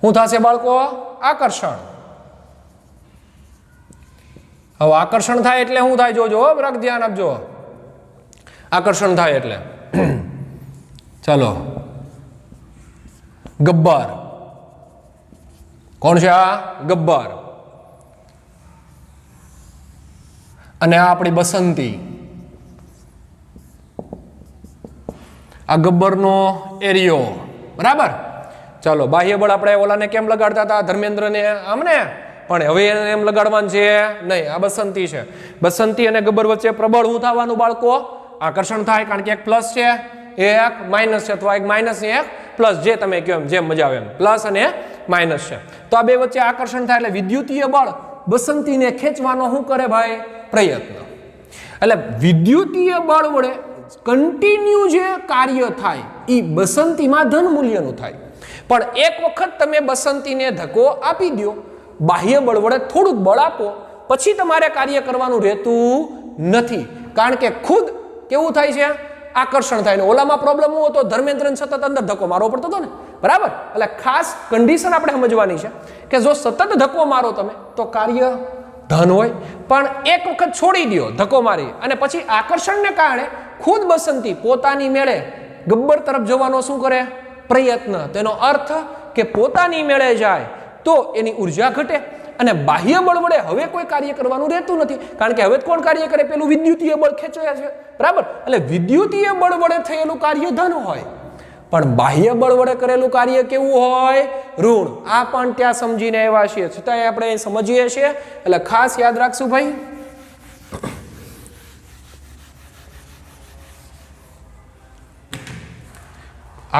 શું થશે બાળકો? આકર્ષણ. હવે આકર્ષણ થાય એટલે શું થાય? જોજો, બરાબર ધ્યાન આપજો. આકર્ષણ થાય એટલે ચાલો, ગબ્બર. કોણ છે આ? ગબ્બર. અને આ આપણી બસંતી. આ ગબ્બરનો એરિયો, બરાબર? ચાલો, બાહ્ય બળ આપણે ઓલાને કેમ લગાડતા હતા? ધર્મેન્દ્રને આમને, પણ હવે એને એમ લગાડવાનું છે નહીં. આ બસંતી છે. બસંતી અને ગબ્બર વચ્ચે પ્રબળ શું થવાનું બાળકો? આકર્ષણ થાય, કારણ કે એક પ્લસ છે એક માઇનસ છે, અથવા એક માઇનસ ને એક પ્લસ, જે તમે કહો એમ, જેમ મજા આવે એમ, પ્લસ અને માઇનસ છે. તો આ બે વચ્ચે આકર્ષણ થાય એટલે વિદ્યુતીય બળ બસંતીને ખેંચવાનો શું કરે ભાઈ? પ્રયત્ન. એટલે વિદ્યુતીય બળ વડે કન્ટિન્યુ જે કાર્ય થાય એ બસંતીમાં ધન મૂલ્યનું થાય. પણ એક વખત તમે બસંતીને ધક્કો આપી દો, બાહ્ય બળ વડે થોડુંક બળ આપો, પછી તમારે કાર્ય કરવાનું રહેતું નથી, કારણ કે ખુદ કેવું થાય છે? આકર્ષણ થાય. ને ઓલામાં પ્રોબ્લેમ શું હતો? ધર્મેન્દ્રને સતત અંદર ધક્કો મારવો પડતો હતો ને, બરાબર? એટલે ખાસ કન્ડિશન આપણે સમજવાની છે કે જો સતત ધક્કો મારો તમે તો કાર્ય ધન હોય, પણ એક વખત છોડી દો ધક્કો મારી અને પછી આકર્ષણને કારણે ખુદ બસંતી પોતાની મેળે ગબ્બર તરફ જવાનો શું કરે? પ્રયત્ન. તેનો અર્થ કે પોતાની મેળે જાય તો એની ઉર્જા ઘટે અને બાહ્ય બળ વડે હવે કોઈ કાર્ય કરવાનું રહેતું નથી, કારણ કે હવે કોણ કાર્ય કરે? પેલું વિદ્યુતીય બળ ખેંચાયા છે, બરાબર? એટલે વિદ્યુતીય બળ વડે થયેલું કાર્ય ધન હોય પણ બાહ્ય બળ વડે કરેલું કાર્ય કેવું હોય? ઋણ. આ પણ ત્યાં સમજીને આવ્યા છીએ, છતાંય આપણે સમજીએ છીએ, એટલે ખાસ યાદ રાખશું ભાઈ.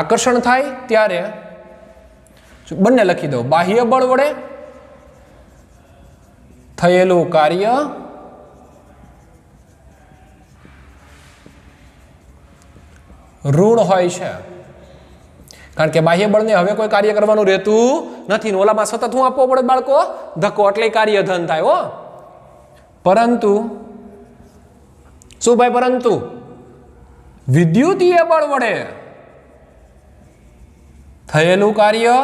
આકર્ષણ થાય ત્યારે બંને લખી દો. બાહ્ય બળ વડે થયેલું કાર્ય ઋણ હોય છે, કારણ કે બાહ્ય બળને હવે કોઈ કાર્ય કરવાનું રહેતું નથી. ઓલામાં સતત શું આપવો પડે બાળકો? ધક્કો, એટલે કાર્ય ધન થાય. હો, પરંતુ શું ભાઈ? પરંતુ વિદ્યુતીય બળ વડે થયેલું કાર્ય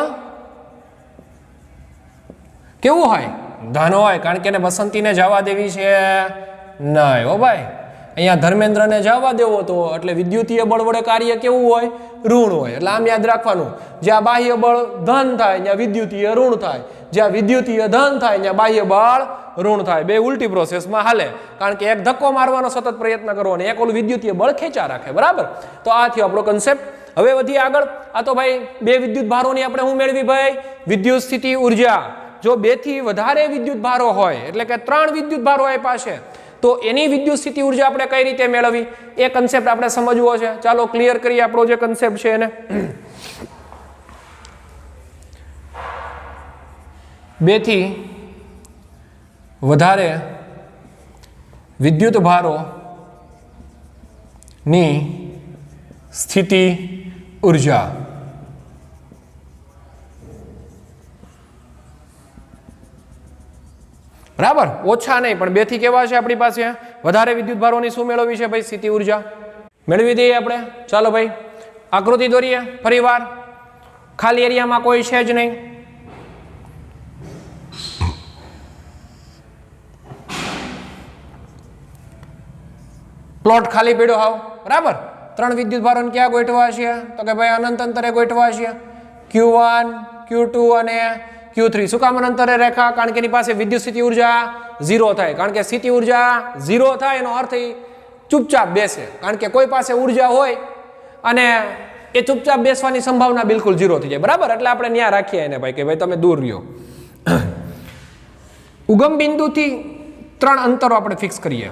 કેવું હોય? ધન હોય, કારણ કે એને બસંતીને જવા દેવી છે નહીં. હો ભાઈ, અહીંયા ધર્મેન્દ્રને જવા દેવો તો એટલે વિદ્યુતીય બળ વડે કાર્ય કેવું હોય? ઋણ હોય. એટલે આમ યાદ રાખવાનું, જ્યાં બાહ્ય બળ ધન થાય ત્યાં વિદ્યુતીય ઋણ થાય, જ્યાં વિદ્યુતીય ધન થાય ત્યાં બાહ્ય બળ ઋણ થાય. બે ઉલટી પ્રોસેસમાં હાલે, કારણ કે એક ધક્કો મારવાનો સતત પ્રયત્ન કરવો અને એક ઓલું વિદ્યુતીય બળ ખેંચા રાખે. બરાબર? તો આ થયો આપણો કન્સેપ્ટ. હવે વધીએ આગળ. આ તો ભાઈ બે વિદ્યુત ભારોની આપણે શું મેળવી ભાઈ? વિદ્યુત સ્થિતિ ઉર્જા. જો 2 થી વધારે વિદ્યુત ભારો હોય, એટલે કે 3 વિદ્યુત ભારો આપ્યા છે, તો એની વિદ્યુત સ્થિતિ ઉર્જા આપણે કઈ રીતે મેળવવી એ કન્સેપ્ટ આપણે સમજવો છે. ચાલો ક્લિયર કરીએ આપણો જે કન્સેપ્ટ છે એને. 2 થી વધારે વિદ્યુત ભારો ની સ્થિતિ ઉર્જા. બરાબર? ઓછા નહીં, પણ 2 થી કેવા છે આપણી પાસે? વધારે વિદ્યુત ભારોની શું મેળવવી છે ભાઈ? સ્થિતિ ઉર્જા મેળવી દઈએ આપણે. ચાલો ભાઈ આકૃતિ દોરીએ ફરીવાર. ખાલી એરિયામાં કોઈ છે જ નહીં. પ્લોટ ખાલી પડ્યો હાવ. બરાબર? 3 વિદ્યુત ભારોને ક્યાં ગોઠવા છે? તો કે ભાઈ અનંત અંતરે ગોઠવા છે. Q1, Q2 અને Q3. શું કામ અંતરે રેખા? કારણ કે એની પાસે વિદ્યુત સ્થિતિ ઉર્જા 0 થાય. કારણ કે સ્થિતિ ઉર્જા 0 થાય એનો અર્થ ચૂપચાપ બેસે, કારણ કે કોઈ પાસે ઉર્જા હોય અને એ ચૂપચાપ બેસવાની સંભાવના બિલકુલ 0 થઈ જાય. બરાબર? એટલે આપણે ન્યા રાખીએ એને ભાઈ કે ભાઈ તમે દૂર રહ્યો. ઉગમ બિંદુથી 3 અંતરો આપણે ફિક્સ કરીએ.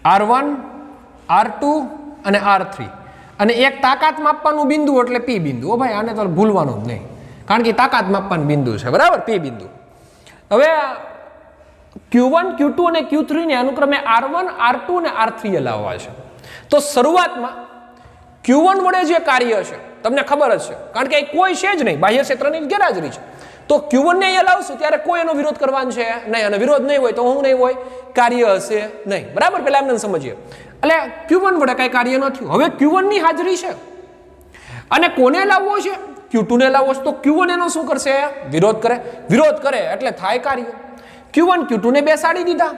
R1, R2 અને R3, અને એક તાકાત માપવાનું બિંદુ એટલે P બિંદુ. ઓ ભાઈ, આને તો ભૂલવાનું જ નહીં, કારણ કે તાકાત માપવાનું બિંદુ છે. બરાબર? P બિંદુ. હવે Q1, Q2 અને Q3 ને અનુક્રમે R1, R2 અને R3 લાવવા છે. તો શરૂઆતમાં Q1 વડે જે કાર્ય છે તમને ખબર જ છે, કારણ કે કોઈ છે જ નહીં, બાહ્ય ક્ષેત્રની ગેરહાજરી છે. તો Q1 ને અહીંયા લાવશું ત્યારે કોઈ એનો વિરોધ કરવાનો છે નહીં, અને વિરોધ નહીં હોય તો હું નહીં હોય? કાર્ય હશે નહીં. બરાબર? પહેલા એમને સમજીએ. એટલે Q1 વડે કઈ કાર્ય ન થયું. હવે Q1 ની હાજરી છે અને કોને લાવવો છે? Q2 ને લાવવો છે. તો Q1 એનો શું કરશે? વિરોધ કરે. વિરોધ કરે એટલે થાય કાર્ય. Q1 Q2 ને બેસાડી દીધા.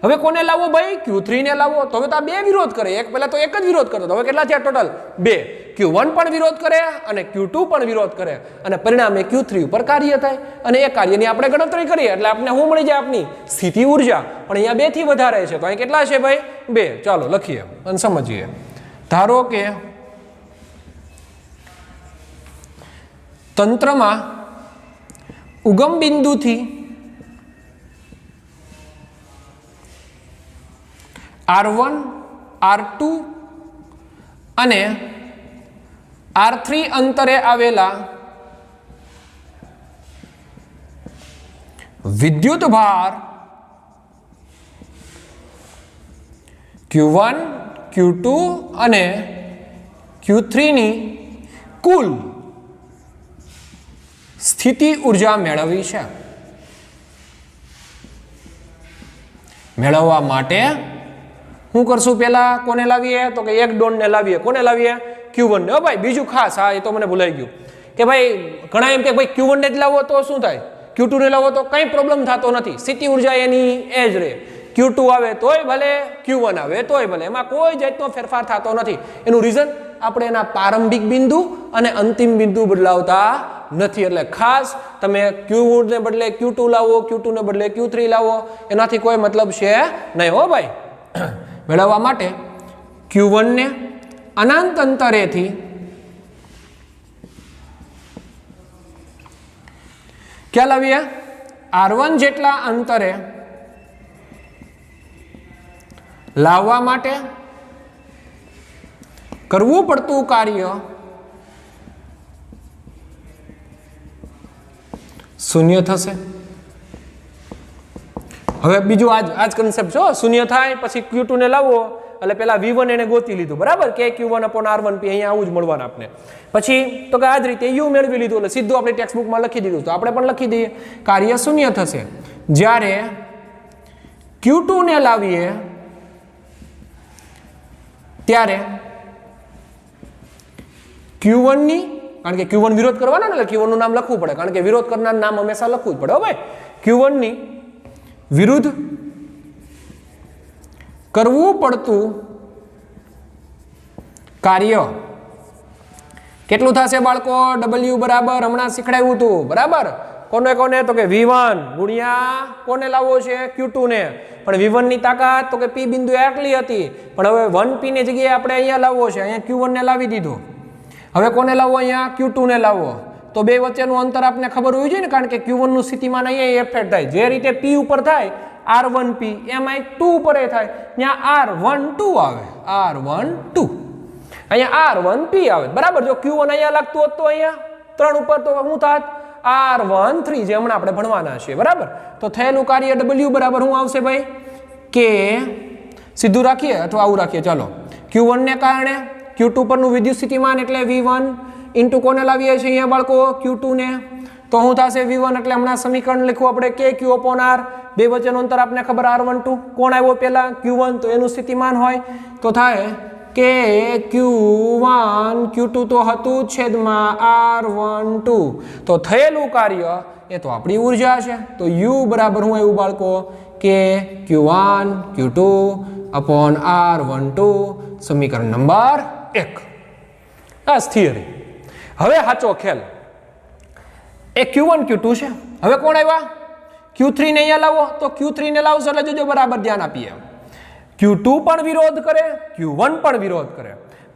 હવે કોને લાવવો ભાઈ? Q3 ને લાવવો. તો હવે તો આ બે વિરોધ કરે. એક પહેલા તો એક જ વિરોધ કરતો, હવે કેટલા થયા ટોટલ? 2. Q1 પણ વિરોધ કરે અને Q2 પણ વિરોધ કરે, અને પરિણામે Q3 ઉપર કાર્ય થાય, અને એ કાર્યની આપણે ગણતરી કરીએ એટલે આપણે શું મળી જાય? આપની સ્થિતિ ઉર્જા. પણ અહીંયા 2 થી વધારે છે, તો અહીં કેટલા છે ભાઈ? 2. ચાલો લખીએ અને સમજીએ. ધારો કે તંત્રમાં ઉગમ બિંદુથી R1, R2 અને R3 અંતરે આવેલા વિદ્યુત ભાર Q1, Q2 અને Q3 ની કુલ સ્થિતિ ઉર્જા મેળવવી છે. મેળવવા માટે શું કરશું? પહેલા કોને લાવીએ? તો કે એક ડોન ને લાવીએ. કોને લાવીએ? Q1 ને. ભાઈ બીજું ખાસ, હા એ તો મને ભૂલાઈ ગયું કે ભાઈ ઘણા એમ કે ભાઈ Q1 ને જ લાવો તો શું થાય? Q2 ને લાવો તો કંઈ પ્રોબ્લેમ થતો નથી, સ્થિતિ ઉર્જા એની એ જ રહે. Q2 આવે તોય ભલે, Q1 આવે તોય ભલે, એમાં કોઈ જાતનો ફેરફાર થતો નથી. એનું રીઝન આપણે એના પ્રારંભિક બિંદુ અને અંતિમ બિંદુ બદલાવતા નથી. એટલે ખાસ તમે Q ને બદલે Q2 લાવો, Q2 ને બદલે Q3 લાવો, એનાથી કોઈ મતલબ છે નહીં હો ભાઈ. મેળવવા માટે Q1 ને અનંત અંતરેથી ક્યાં લાવીએ? R1 જેટલા અંતરે લાવવા માટે કરવું પડતું કાર્ય શૂન્ય થશે. હવે બીજું આજ કન્સેપ્ટ છો, શૂન્ય થાય પછી Q2 ને લાવો એટલે પેલા V1 એને ગોતી લીધું, બરાબર, કે Q1 upon R1P અહીંયા આવું જ મળવાનું આપણે. પછી તો કે આ જ રીતે U મેળવી લીધું એટલે સીધું આપણે ટેક્સ્ટ બુકમાં લખી દીધું, તો આપણે પણ લખી દઈએ કાર્ય શૂન્ય થશે. જ્યારે Q2 ને લાવીએ ત્યારે Q1 ની, કારણ કે Q1 વિરોધ કરવાનો ને એટલે Q1 નું નામ લખવું પડે, કારણ કે વિરોધ કરનાર નામ હંમેશા લખવું જ પડે. હવે Q1 ની વિરુદ્ધ કરવું પડતું કાર્ય કેટલું થશે બાળકો? W બરાબર હમણાં શીખડાવ્યું હતું, બરાબર, કોને કોને? તો કે V1 ગુણ્યા કોને લાવવો છે? Q2 ને. પણ V1 ની તાકાત તો કે P બિંદુ આટલી હતી, પણ હવે 1P ની જગ્યાએ આપણે અહીંયા લાવવો છે, અહીંયા Q1 ને લાવી દીધો. હવે કોને લાવવો? અહીંયા Q2 ને લાવવો. તો બે વચ્ચેનું અંતર આપણે ખબર હોવી જોઈએ ને, કારણ કે Q1 નું સ્થિતિમાન અહીંયા એફેક્ટ થાય. જે રીતે P ઉપર થાય R1P એમ અહીં 2 ઉપર થાય, ત્યાં R12 આવે, R12 અહીંયા R1P આવે, બરાબર. જો Q1 અહીંયા લાગતું હોત તો અહીંયા 3 ઉપર તો શું થાત? R13, જે હમણાં આપણે ભણવાના છીએ, બરાબર. તો થયેલું કાર્ય W બરાબર શું આવશે ભાઈ? કે સીધું રાખીએ અથવા આવું રાખીએ, ચાલો. Q1 ને કારણે Q2 પરનું વિદ્યુત સ્થિતિમાન એટલે V1 ઇન્ટુ કોને લાવીએ છીએ અહીંયા બાળકો? Q2 ને. તો શું થશે? V1 એટલે હમણાં સમીકરણ લખવું આપણે કે Q upon R, બે વચ્ચેનું અંતર આપણે ખબર R12, કોણ આવ્યો પહેલા? Q1, તો એનું સ્થિતિમાન હોય તો થાય કે Q1 Q2 તો હતું છેદમાં R12. તો થયેલું કાર્ય એ તો આપણી ઉર્જા છે. તો U બરાબર શું આવ્યું બાળકો? કે Q1 Q2 upon R12, સમીકરણ નંબર 1. આ થિયરી. હવે સાચો ખેલ એ Q1 Q2 છે. હવે કોણ આવ્યા? Q3 ને અહીંયા લાવો, તો Q3 ને લાવશો એટલે જોજો બરાબર ધ્યાન આપીએ. Q2 પણ વિરોધ કરે, Q1 પણ વિરોધ કરે.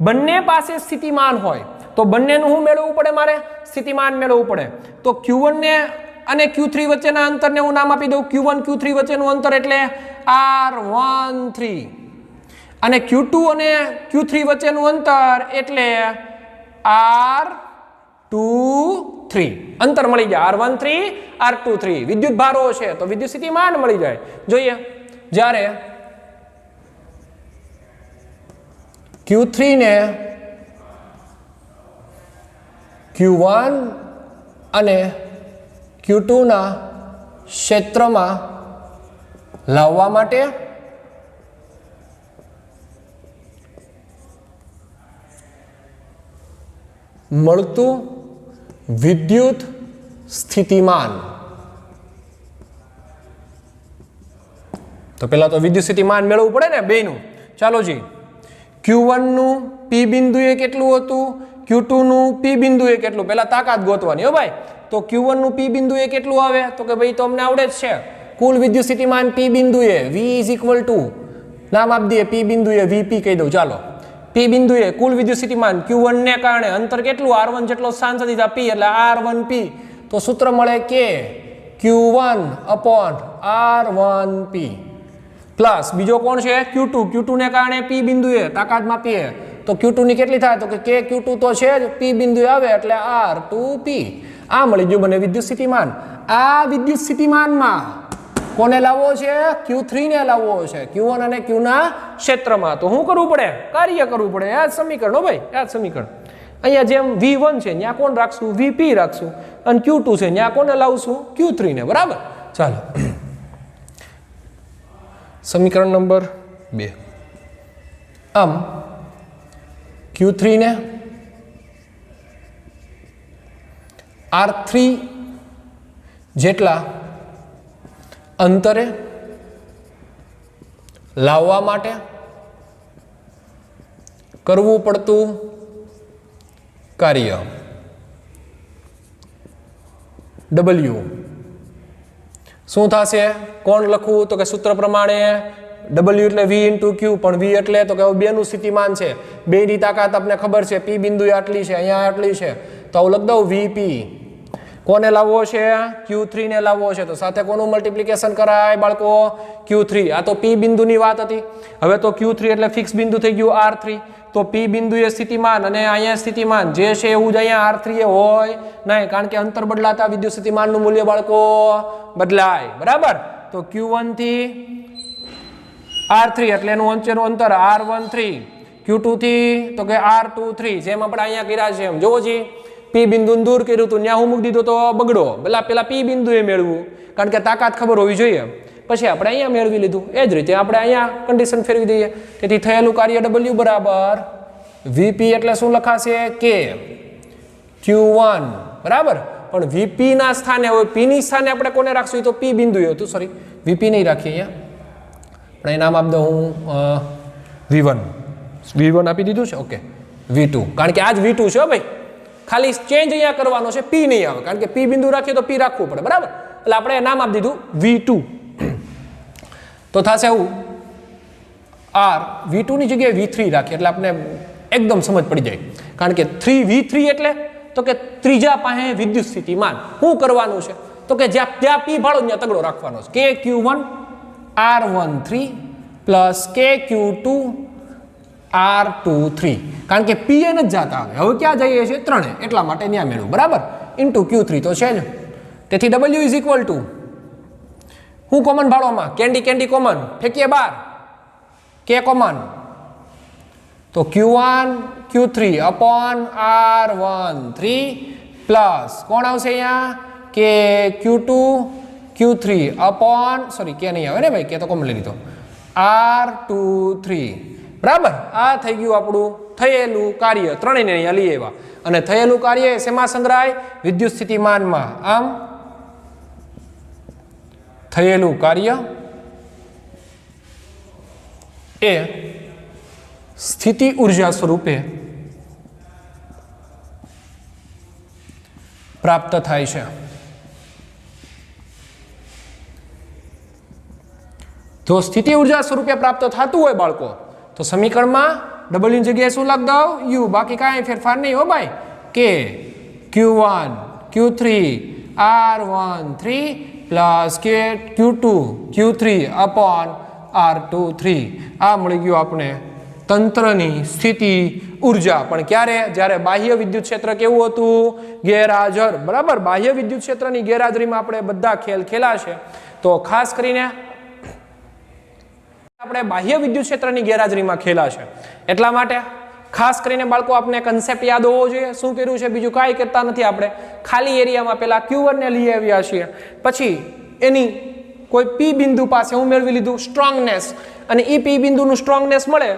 બંને પાસે સ્થિતિમાન હોય તો બંનેનું શું મેળવવું પડે? મારે સ્થિતિમાન મેળવવું પડે. તો Q1 ને અને Q3 વચ્ચેના અંતરને હું નામ આપી દઉં Q1 Q3 વચ્ચેનું અંતર એટલે R13, અને Q2 અને Q3 વચ્ચેનું અંતર એટલે R23. અંતર મળી જાય, R13 R23. વિદ્યુત ભારો છે તો વિદ્યુત સ્થિતિમાન મળી જાય. જોઈએ, જ્યારે Q3 ને Q1 અને Q2 ના ક્ષેત્રમાં લાવવા માટે મળતું વિદ્યુત સ્થિતિમાન, તો પેલા તો વિદ્યુત સ્થિતિમાન મેળવવું પડે ને બેનું. ચાલો જી, Q1 નું P બિંદુએ કેટલું હતું, Q2 નું P બિંદુએ કેટલું, પેલા તાકાત ગોતવાની હો ભાઈ. તો Q1 નું P બિંદુએ કેટલું આવે? તો કે ભાઈ તો અમને આવડે જ છે, કુલ વિદ્યુત સ્થિતિમાન P બિંદુએ V is equal to, નામ આપી દઈએ P બિંદુએ VP કહી દઉં. ચાલો, P બિંદુએ કુલ વિદ્યુત સ્થિતિમાન Q1 ને કારણે અંતર કેટલું? R1 જેટલો સ્થાન દીધા P એટલે R1P. તો સૂત્ર મળે કે Q1 upon R1P પ્લસ બીજો કોણ છે? Q2. Q2 ને કારણે P બિંદુએ તાકાત માપીએ તો Q2 ની કેટલી થાય? તો કે Q2 તો છે જ, P બિંદુએ આવે એટલે R2P. આ મળી ગયું મને વિદ્યુત સ્થિતિમાન. આ વિદ્યુત સ્થિતિમાનમાં કોને લાવવો છે? Q3 ને લાવવો છે, Q1 અને Q ના ક્ષેત્રમાં. તો શું કરવું પડે? કાર્ય કરવું પડે. આ સમીકરણ હો ભાઈ, આ સમીકરણ. અહીંયા જેમ V1 છે ત્યાં કોણ રાખશું? VP રાખશું, અને Q2 છે ત્યાં કોને લાવશું? Q3 ને, બરાબર. ચાલો, સમીકરણ નંબર 2. આમ Q3 ને R3 જેટલા અંતરે લાવવા માટે કરવું પડતું કાર્ય W શું થશે? કોણ લખવું? તો કે સૂત્ર પ્રમાણે W એટલે V ઇન્ટુ Q, પણ V એટલે તો કે બેનું સ્થિતિમાન છે, બેની તાકાત આપણને ખબર છે, P બિંદુ આટલી છે, અહીંયા આટલી છે, તો આવું લખ દઉં VP. કોને લાવવો છે? Q3 ને લાવવો છે, તો સાથે કોનું મલ્ટિપ્લિકેશન કરાય બાળકો? Q3. આ તો P બિંદુની વાત હતી. હવે તો Q3 એટલે ફિક્સ બિંદુ થઈ ગયું R3, તો P બિંદુ એ સ્થિતિમાન અને અહીંયા સ્થિતિમાન જે છે એવું જ અહીંયા R3 એ હોય નહીં, કારણ કે અંતર બદલાતા વિદ્યુત સ્થિતિમાનનું મૂલ્ય બાળકો બદલાય. બરાબર? તો Q1 થી R3 એટલે એનું અંતર R13, Q2 થી તો કે R23, જેમ આપણે અહીંયા કર્યા છે એમ. જોવો જી, P બિંદુને દૂર કર્યું હતું, ત્યાં હું મૂકી દીધો તો બગડો, પેલા P બિંદુએ મેળવું, કારણ કે તાકાત ખબર હોવી જોઈએ. પછી આપણે અહીંયા મેળવી લીધું. એ જ રીતે આપણે અહીંયા કન્ડિશન ફેરવી દઈએ. તેથી થયેલું કાર્ય W બરાબર VP એટલે શું લખાશે? K Q1. બરાબર? પણ VP ના સ્થાને હોય, P ની સ્થાને આપણે કોને રાખશું? તો P બિંદુ હતું, સોરી VP નહીં રાખીએ અહીંયા, પણ અહીં નામ આપી દઉં હું V1 આપી દીધું છે. ઓકે, V2, કારણ કે આ જ V2 છે ભાઈ, ખાલી ચેન્જ અહીંયા કરવાનો છે, P નહીં આવે, કારણ કે P બિંદુ રાખીએ તો P રાખવું પડે. બરાબર? એટલે આપણે નામ આપી દીધું V2. તો થશે એવું V2 ની જગ્યાએ V3 રાખીએ એટલે આપણે એકદમ સમજ પડી જાય, કારણ કે V3 એટલે તો કે ત્રીજા પાસે વિદ્યુત સ્થિતિમાન. શું કરવાનું છે? તો કે જ્યાં P ભાળો ત્યાં તગડો રાખવાનો છે. KQ1 R13 plus KQ2 R23, કારણ કે P એને જ જાતા આવે. હવે ક્યાં જઈએ છીએ? 3, એટલા માટે ત્યાં મેળવું. બરાબર? ઇન્ટુ Q3 તો છે જ. તેથી W ઇઝ ઇક્વલ ટુ હું કોમન ભાળવામાં? કેન્ડી કોમન ફેંકીએ બહાર, K કોમન, તો Q1 Q3 upon R13 plus કોણ આવશે અહીંયા? કે Q2 Q3 upon, sorry K નહીં આવે ને ભાઈ, K તો કોમન લઈ લીધો, R23. બરાબર? આ થઈ ગયું આપણું થયેલું કાર્ય. ત્રણેયને અહીંયા લઈ આવ્યા, અને થયેલું કાર્ય શેમાં સંગ્રહાય? વિદ્યુત સ્થિતિમાનમાં. આમ થયેલું કાર્ય એ સ્થિતિ ઉર્જા સ્વરૂપે પ્રાપ્ત થાય છે. જો સ્થિતિ ઉર્જા સ્વરૂપે પ્રાપ્ત થતું હોય બાળકો, તો સમીકરણમાં W ની જગ્યાએ શું લખ દઉં? U. બાકી કાંઈ ફેરફાર નહીં હો ભાઈ. K Q1 Q3 R13 plus Q2 Q3 upon R23. આ મળી ગયું આપણે તંત્રની સ્થિતિ ઉર્જા. પણ ક્યારે? જ્યારે બાહ્ય વિદ્યુત ક્ષેત્ર કેવું હતું? ગેરહાજર. બરાબર? બાહ્ય વિદ્યુત ક્ષેત્રની ગેરહાજરીમાં આપણે બધા ખેલ ખેલાશે. તો ખાસ કરીને આપણે બાહ્ય વિદ્યુત ક્ષેત્રની ગેરહાજરીમાં ખેલાશે, એટલા માટે ખાસ કરીને બાળકો આપણે કન્સેપ્ટ યાદ હોવો જોઈએ. શું કર્યું છે? બીજું કાંઈ કરતા નથી આપણે, ખાલી એરિયામાં પહેલા Q1 ને લઈ આવ્યા છીએ, પછી એની કોઈ P બિંદુ પાસે હું મેળવી લીધું સ્ટ્રોંગનેસ, અને એ P બિંદુનું સ્ટ્રોંગનેસ મળે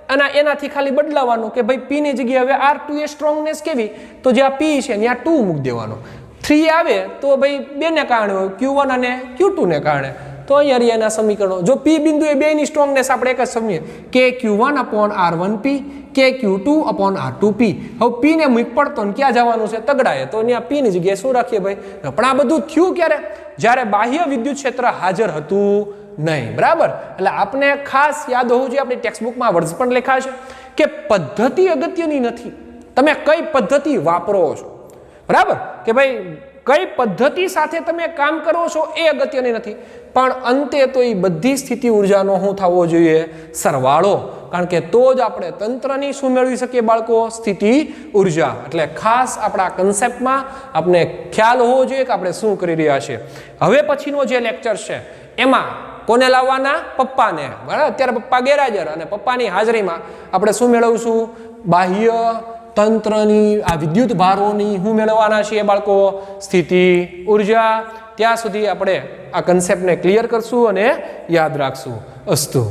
અને એનાથી ખાલી બદલાવાનું કે ભાઈ P ની જગ્યાએ હવે R2 એ સ્ટ્રોંગનેસ કેવી? તો જ્યાં P છે ત્યાં 2 મૂકી દેવાનો. 3 આવે તો ભાઈ 2 ને કારણે હોય, Q1 અને Q2 ને કારણે. તો અહીંયા સમીકરણો જો P બિંદુ એ બેની સ્ટ્રોંગનેસ આપણે એક જ સમજીએ, કે Q1 અપોન R1P, કે Q2 અપોન R2P. હવે P ને મૂક પડતો ને ક્યાં જવાનું છે? તગડાએ. તો અહીંયા P ની જગ્યાએ શું રાખીએ ભાઈ? પણ આ બધું થયું ક્યારે? જ્યારે બાહ્ય વિદ્યુત ક્ષેત્ર હાજર હતું નહીં. બરાબર? એટલે આપણે ખાસ યાદ હોવું જોઈએ, આપણી ટેક્સ્ટબુકમાં વર્ડ્સ પણ લખ્યા છે કે પદ્ધતિ અગત્યની નથી, તમે કઈ પદ્ધતિ વાપરો છો. બરાબર? કે ભાઈ કઈ પદ્ધતિ સાથે તમે કામ કરો છો એ અગત્યની નથી, પણ અંતે તો એ બધી સ્થિતિ ઉર્જાનો શું થવો જોઈએ? સરવાળો. કારણ કે તો જ આપણે તંત્રની શું મેળવી શકીએ બાળકો? સ્થિતિ ઉર્જા. એટલે ખાસ આપણા કન્સેપ્ટમાં આપણે ખ્યાલ હોવો જોઈએ કે આપણે શું કરી રહ્યા છીએ. હવે પછીનો જે લેક્ચર છે એમાં કોને લાવવાના? પપ્પાને. બરાબર? અત્યારે પપ્પા ગેરહાજર, અને પપ્પાની હાજરીમાં આપણે શું મેળવશું? બાહ્ય તંત્રની આ વિદ્યુત ભારોની શું મેળવવાના છીએ બાળકો? સ્થિતિ ઉર્જા. ત્યાં સુધી આપણે આ કન્સેપ્ટને ક્લિયર કરશું અને યાદ રાખશું. અસ્તુ.